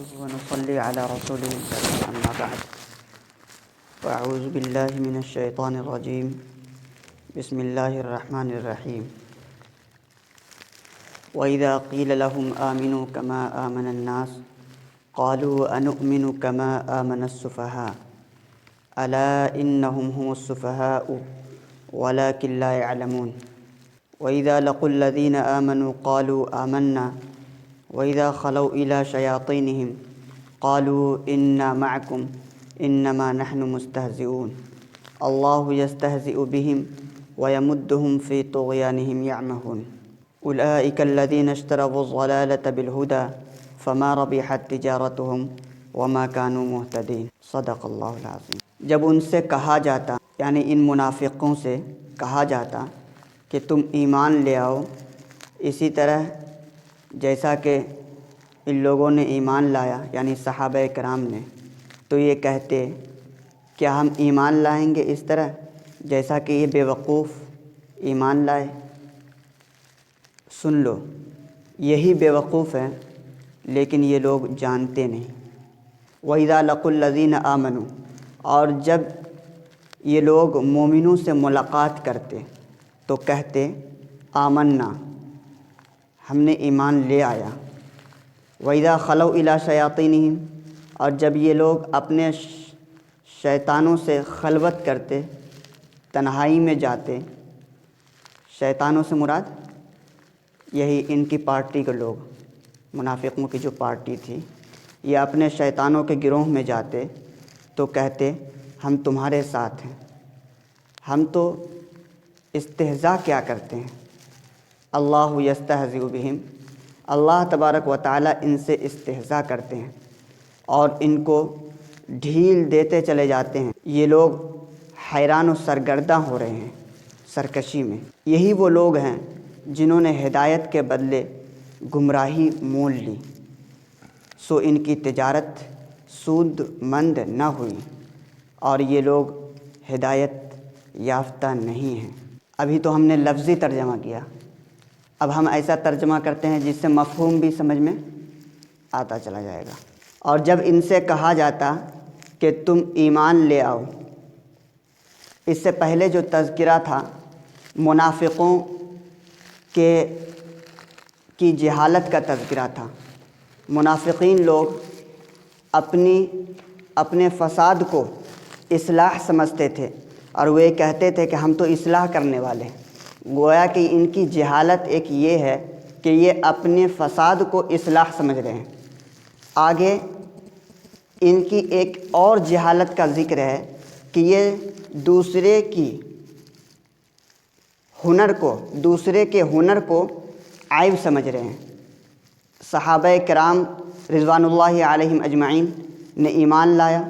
نحمده ونصلي على رسوله الكريم أما بعد فأعوذ بالله من الشيطان الرجيم بسم الله الرحمن الرحيم وإذا قيل لهم آمنوا كما آمن الناس قالوا أنؤمن كما آمن السفهاء ألا إنهم هم السفهاء ولكن لا يعلمون وإذا لقوا الذين آمنوا قالوا آمنا وإذا خلوا إلى شياطينهم قالوا إنا معكم إنما نحن مستهزئون الله يستهزئ بهم ويمدهم في طغيانهم يعمهون أولئك الذين اشتروا الضلالة بالهدى فما ربحت تجارتهم وما كانوا مهتدين صدق اللہ العظیم۔ جب ان سے کہا جاتا یعنی ان منافقوں سے کہا جاتا کہ تم ایمان لے آؤ اسی طرح جیسا کہ ان لوگوں نے ایمان لایا یعنی صحابہ کرام نے، تو یہ کہتے کیا ہم ایمان لائیں گے اس طرح جیسا کہ یہ بیوقوف ایمان لائے؟ سن لو، یہی بیوقوف ہیں لیکن یہ لوگ جانتے نہیں۔ وَإِذَا لَقُوا الَّذِينَ آمَنُوا، اور جب یہ لوگ مومنوں سے ملاقات کرتے تو کہتے آمنا، ہم نے ایمان لے آیا۔ وَإِذَا خَلَوْا إِلَىٰ شَيَاطِينِهِمْ، اور جب یہ لوگ اپنے شیطانوں سے خلوت کرتے، تنہائی میں جاتے، شیطانوں سے مراد یہی ان کی پارٹی کے لوگ، منافقوں کی جو پارٹی تھی، یہ اپنے شیطانوں کے گروہ میں جاتے تو کہتے ہم تمہارے ساتھ ہیں، ہم تو استہزاء کیا کرتے ہیں۔ اللہ یستہزئ بہم، اللہ تبارک و تعالی ان سے استہزاء کرتے ہیں اور ان کو ڈھیل دیتے چلے جاتے ہیں۔ یہ لوگ حیران و سرگرداں ہو رہے ہیں سرکشی میں۔ یہی وہ لوگ ہیں جنہوں نے ہدایت کے بدلے گمراہی مول لی، سو ان کی تجارت سود مند نہ ہوئی اور یہ لوگ ہدایت یافتہ نہیں ہیں۔ ابھی تو ہم نے لفظی ترجمہ کیا، اب ہم ایسا ترجمہ کرتے ہیں جس سے مفہوم بھی سمجھ میں آتا چلا جائے گا۔ اور جب ان سے کہا جاتا کہ تم ایمان لے آؤ، اس سے پہلے جو تذکرہ تھا منافقوں کی جہالت کا تذکرہ تھا۔ منافقین لوگ اپنے فساد کو اصلاح سمجھتے تھے اور وہ کہتے تھے کہ ہم تو اصلاح کرنے والے ہیں۔ گویا کہ ان کی جہالت ایک یہ ہے کہ یہ اپنے فساد کو اصلاح سمجھ رہے ہیں۔ آگے ان کی ایک اور جہالت کا ذکر ہے کہ یہ دوسرے کے ہنر کو عیب سمجھ رہے ہیں۔ صحابہ کرام رضوان اللہ علیہم اجمعین نے ایمان لایا،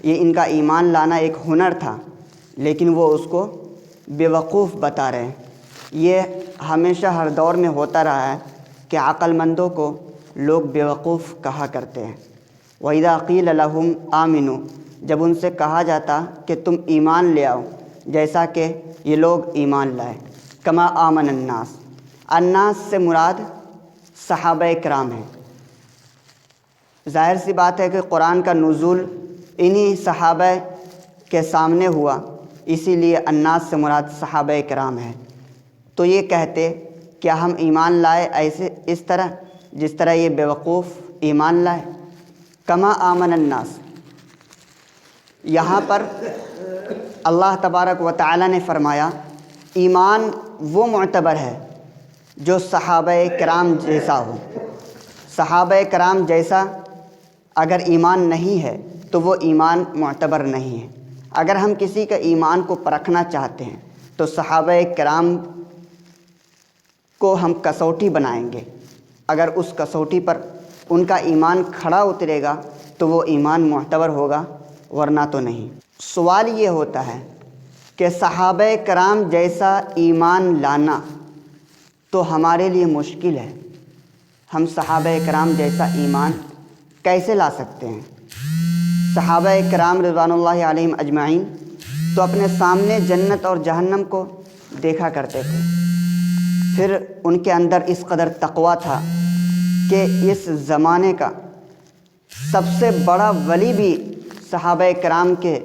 یہ ان کا ایمان لانا ایک ہنر تھا لیکن وہ اس کو بیوقوف بتا رہے ہیں۔ یہ ہمیشہ ہر دور میں ہوتا رہا ہے کہ عقل مندوں کو لوگ بیوقوف کہا کرتے ہیں۔ وَإِذَا قِيلَ لَهُمْ آمِنُوا، جب ان سے کہا جاتا کہ تم ایمان لے آؤ جیسا کہ یہ لوگ ایمان لائے۔ کما آمن الناس، الناس سے مراد صحابہ کرام ہیں۔ ظاہر سی بات ہے کہ قرآن کا نزول انہی صحابہ کے سامنے ہوا، اسی لیے الناس سے مراد صحابہ کرام ہیں۔ تو یہ کہتے کیا ہم ایمان لائے ایسے اس طرح جس طرح یہ بیوقوف ایمان لائے؟ کما آمن الناس، یہاں پر اللہ تبارک و تعالی نے فرمایا ایمان وہ معتبر ہے جو صحابہ کرام جیسا ہو۔ صحابہ کرام جیسا اگر ایمان نہیں ہے تو وہ ایمان معتبر نہیں ہے۔ اگر ہم کسی کا ایمان کو پرکھنا چاہتے ہیں تو صحابہ کرام کو ہم کسوٹی بنائیں گے، اگر اس کسوٹی پر ان کا ایمان کھڑا اترے گا تو وہ ایمان معتبر ہوگا، ورنہ تو نہیں۔ سوال یہ ہوتا ہے کہ صحابہ کرام جیسا ایمان لانا تو ہمارے لیے مشکل ہے، ہم صحابہ کرام جیسا ایمان کیسے لا سکتے ہیں؟ صحابہ کرام رضوان اللہ علیہم اجمعین تو اپنے سامنے جنت اور جہنم کو دیکھا کرتے تھے، پھر ان کے اندر اس قدر تقویٰ تھا کہ اس زمانے کا سب سے بڑا ولی بھی صحابہ کرام کے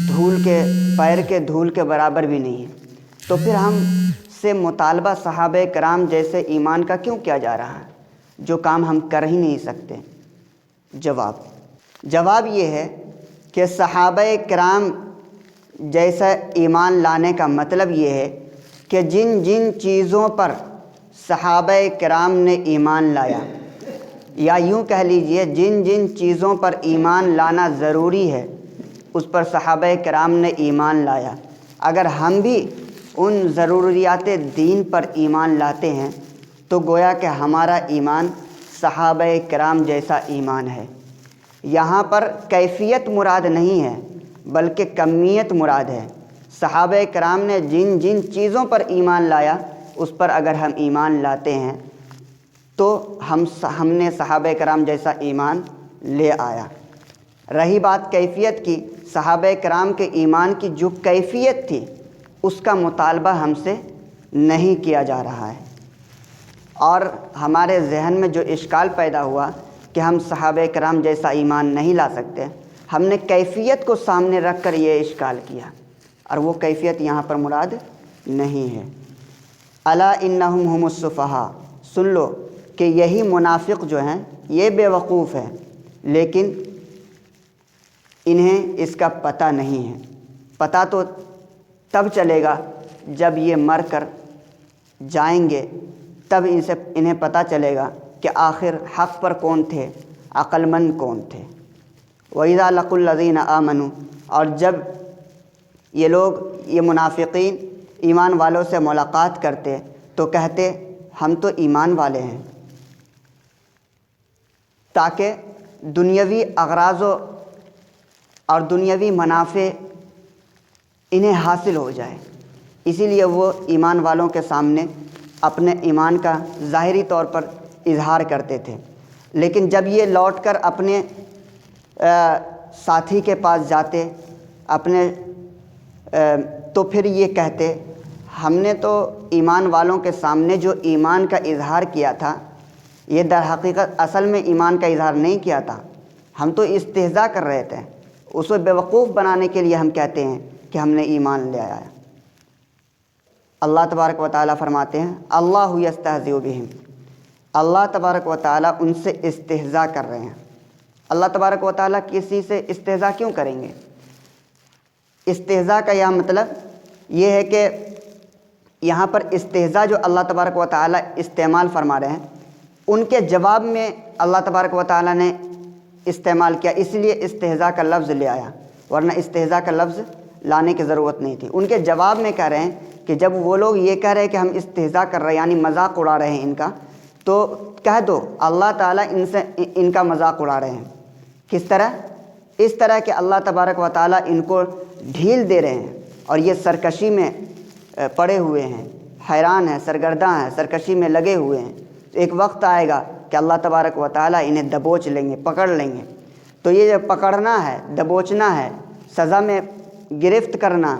دھول کے پیر کے دھول کے برابر بھی نہیں ہے، تو پھر ہم سے مطالبہ صحابہ کرام جیسے ایمان کا کیوں کیا جا رہا ہے جو کام ہم کر ہی نہیں سکتے؟ جواب یہ ہے کہ صحابہ کرام جیسا ایمان لانے کا مطلب یہ ہے کہ جن جن چیزوں پر صحابہ کرام نے ایمان لایا، یا یوں کہہ لیجئے جن جن چیزوں پر ایمان لانا ضروری ہے اس پر صحابہ کرام نے ایمان لایا، اگر ہم بھی ان ضروریات دین پر ایمان لاتے ہیں تو گویا کہ ہمارا ایمان صحابہ کرام جیسا ایمان ہے۔ یہاں پر کیفیت مراد نہیں ہے بلکہ کمیت مراد ہے۔ صحابہ کرام نے جن جن چیزوں پر ایمان لایا اس پر اگر ہم ایمان لاتے ہیں تو ہم نے صحابہ کرام جیسا ایمان لے آیا۔ رہی بات کیفیت کی، صحابہ کرام کے ایمان کی جو کیفیت تھی اس کا مطالبہ ہم سے نہیں کیا جا رہا ہے، اور ہمارے ذہن میں جو اشکال پیدا ہوا کہ ہم صحابہ کرام جیسا ایمان نہیں لا سکتے، ہم نے کیفیت کو سامنے رکھ کر یہ اشکال کیا، اور وہ کیفیت یہاں پر مراد نہیں ہے۔ الا انہم ہم السفہاء، سن لو کہ یہی منافق جو ہیں یہ بے وقوف ہیں، لیکن انہیں اس کا پتہ نہیں ہے۔ پتہ تو تب چلے گا جب یہ مر کر جائیں گے، تب انہیں پتہ چلے گا کہ آخر حق پر کون تھے، عقل مند کون تھے۔ وَإِذَا لَقُوا الَّذِينَ آمَنُوا، اور جب یہ لوگ یہ منافقین ایمان والوں سے ملاقات کرتے تو کہتے ہم تو ایمان والے ہیں، تاکہ دنیاوی اغراض اور دنیاوی منافع انہیں حاصل ہو جائے، اسی لیے وہ ایمان والوں کے سامنے اپنے ایمان کا ظاہری طور پر اظہار کرتے تھے، لیکن جب یہ لوٹ کر اپنے ساتھی کے پاس جاتے تو پھر یہ کہتے ہم نے تو ایمان والوں کے سامنے جو ایمان کا اظہار کیا تھا یہ در حقیقت اصل میں ایمان کا اظہار نہیں کیا تھا، ہم تو استہزاء کر رہے تھے، اس کو بیوقوف بنانے کے لیے ہم کہتے ہیں کہ ہم نے ایمان لے آیا۔ اللہ تبارک و تعالیٰ فرماتے ہیں اللہ یستہزئ بہم، اللہ تبارک و تعالیٰ ان سے استہزاء کر رہے ہیں۔ اللہ تبارک و تعالیٰ کسی سے استہزاء کیوں کریں گے؟ استہزاء کا یہ مطلب یہ ہے کہ یہاں پر استہزاء جو اللہ تبارک و تعالیٰ استعمال فرما رہے ہیں ان کے جواب میں اللہ تبارک و تعالیٰ نے استعمال کیا، اس لیے استہزاء کا لفظ لے آیا، ورنہ استہزاء کا لفظ لانے کی ضرورت نہیں تھی۔ ان کے جواب میں کہہ رہے ہیں کہ جب وہ لوگ یہ کہہ رہے ہیں کہ ہم استہزاء کر رہے ہیں یعنی مذاق اڑا رہے ہیں ان کا، تو کہہ دو اللہ تعالیٰ ان کا مذاق اڑا رہے ہیں۔ کس طرح؟ اس طرح کہ اللہ تبارک و تعالیٰ ان کو ڈھیل دے رہے ہیں اور یہ سرکشی میں پڑے ہوئے ہیں، حیران ہیں، سرگرداں ہیں، سرکشی میں لگے ہوئے ہیں۔ ایک وقت آئے گا کہ اللہ تبارک و تعالیٰ انہیں دبوچ لیں گے، پکڑ لیں گے۔ تو یہ جو پکڑنا ہے، دبوچنا ہے، سزا میں گرفت کرنا،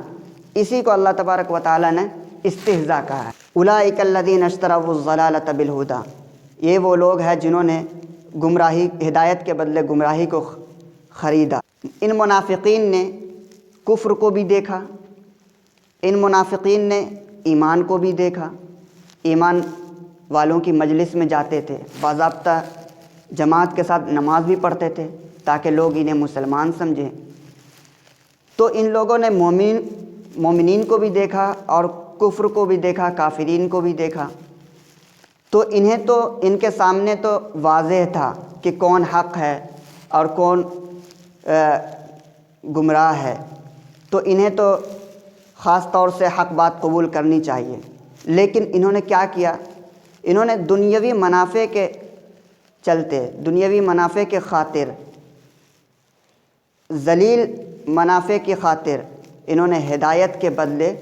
اسی کو اللہ تبارک و تعالیٰ نے استہزاء کہا ہے۔ اولئک الذین اشتروا الضلالۃ بالہدی، یہ وہ لوگ ہیں جنہوں نے گمراہی ہدایت کے بدلے گمراہی کو خریدا۔ ان منافقین نے کفر کو بھی دیکھا، ان منافقین نے ایمان کو بھی دیکھا، ایمان والوں کی مجلس میں جاتے تھے، باضابطہ جماعت کے ساتھ نماز بھی پڑھتے تھے تاکہ لوگ انہیں مسلمان سمجھیں۔ تو ان لوگوں نے مومنین کو بھی دیکھا اور کفر کو بھی دیکھا، کافرین کو بھی دیکھا، تو انہیں تو ان کے سامنے تو واضح تھا کہ کون حق ہے اور کون گمراہ ہے، تو انہیں تو خاص طور سے حق بات قبول کرنی چاہیے۔ لیکن انہوں نے کیا کیا؟ انہوں نے دنیاوی منافع کے چلتے، دنیاوی منافع کے خاطر، ذلیل منافع کی خاطر انہوں نے ہدایت کے بدلے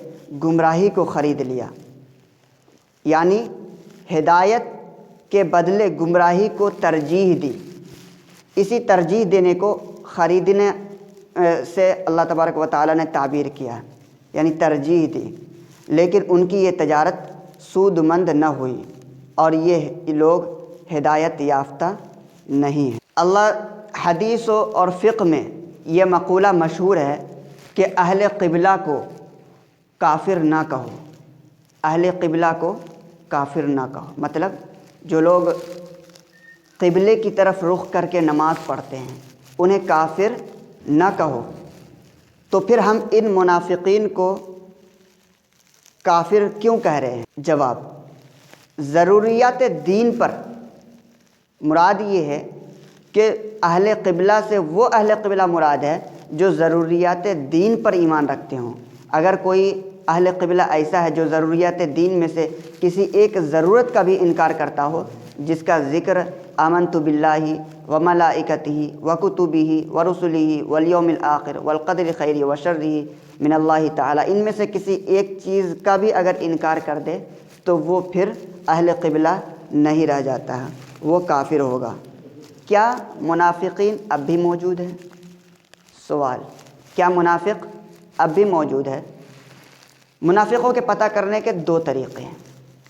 گمراہی کو خرید لیا، یعنی ہدایت کے بدلے گمراہی کو ترجیح دی۔ اسی ترجیح دینے کو خریدنے سے اللہ تبارک و تعالیٰ نے تعبیر کیا، یعنی ترجیح دی، لیکن ان کی یہ تجارت سود مند نہ ہوئی اور یہ لوگ ہدایت یافتہ نہیں ہیں۔ اللہ حدیث اور فقہ میں یہ مقولہ مشہور ہے کہ اہل قبلہ کو کافر نہ کہو، اہل قبلہ کو کافر نہ کہو، مطلب جو لوگ قبلے کی طرف رخ کر کے نماز پڑھتے ہیں انہیں کافر نہ کہو۔ تو پھر ہم ان منافقین کو کافر کیوں کہہ رہے ہیں؟ جواب، ضروریات دین پر مراد یہ ہے کہ اہل قبلہ سے وہ اہل قبلہ مراد ہے جو ضروریات دین پر ایمان رکھتے ہوں۔ اگر کوئی اہل قبلہ ایسا ہے جو ضروریات دین میں سے کسی ایک ضرورت کا بھی انکار کرتا ہو، جس کا ذکر آمنت باللہ وملائکتہ وکتبہ ورسلہ والیوم الآخر والقدر خیرہ وشرہ من اللہ تعالی، ان میں سے کسی ایک چیز کا بھی اگر انکار کر دے تو وہ پھر اہل قبلہ نہیں رہ جاتا ہے، وہ کافر ہوگا۔ کیا منافقین اب بھی موجود ہیں؟ سوال، کیا منافق اب بھی موجود ہے؟ منافقوں کے پتہ کرنے کے دو طریقے ہیں۔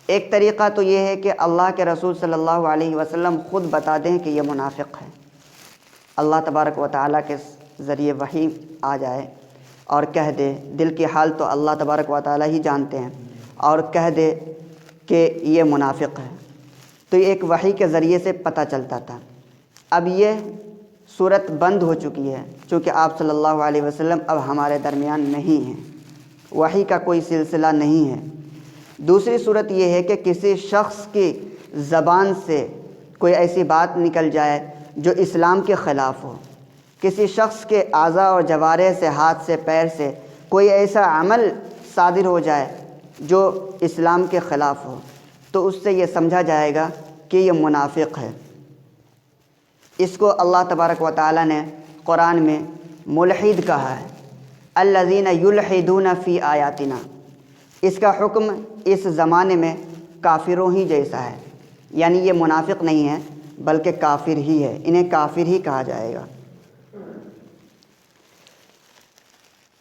ایک طریقہ تو یہ ہے کہ اللہ کے رسول صلی اللہ علیہ وسلم خود بتا دیں کہ یہ منافق ہے، اللہ تبارک و تعالیٰ کے ذریعے وحی آ جائے اور کہہ دے، دل کی حال تو اللہ تبارک و تعالیٰ ہی جانتے ہیں، اور کہہ دے کہ یہ منافق ہے، تو یہ ایک وحی کے ذریعے سے پتہ چلتا تھا۔ اب یہ صورت بند ہو چکی ہے چونکہ آپ صلی اللہ علیہ وسلم اب ہمارے درمیان نہیں ہیں، وحی کا کوئی سلسلہ نہیں ہے۔ دوسری صورت یہ ہے کہ کسی شخص کی زبان سے کوئی ایسی بات نکل جائے جو اسلام کے خلاف ہو، کسی شخص کے اعضاء اور جوارح سے، ہاتھ سے، پیر سے کوئی ایسا عمل صادر ہو جائے جو اسلام کے خلاف ہو، تو اس سے یہ سمجھا جائے گا کہ یہ منافق ہے۔ اس کو اللہ تبارک و تعالیٰ نے قرآن میں ملحد کہا ہے، الذین یلحدون فی آیاتنا۔ اس کا حکم اس زمانے میں کافروں ہی جیسا ہے، یعنی یہ منافق نہیں ہے بلکہ کافر ہی ہے، انہیں کافر ہی کہا جائے گا۔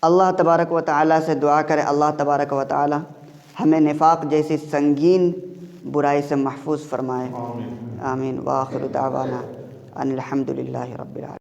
اللہ تبارک و تعالیٰ سے دعا کرے اللہ تبارک و تعالیٰ ہمیں نفاق جیسی سنگین برائی سے محفوظ فرمائے، آمین۔ وآخر دعوانا ان الحمد للہ رب العالمین۔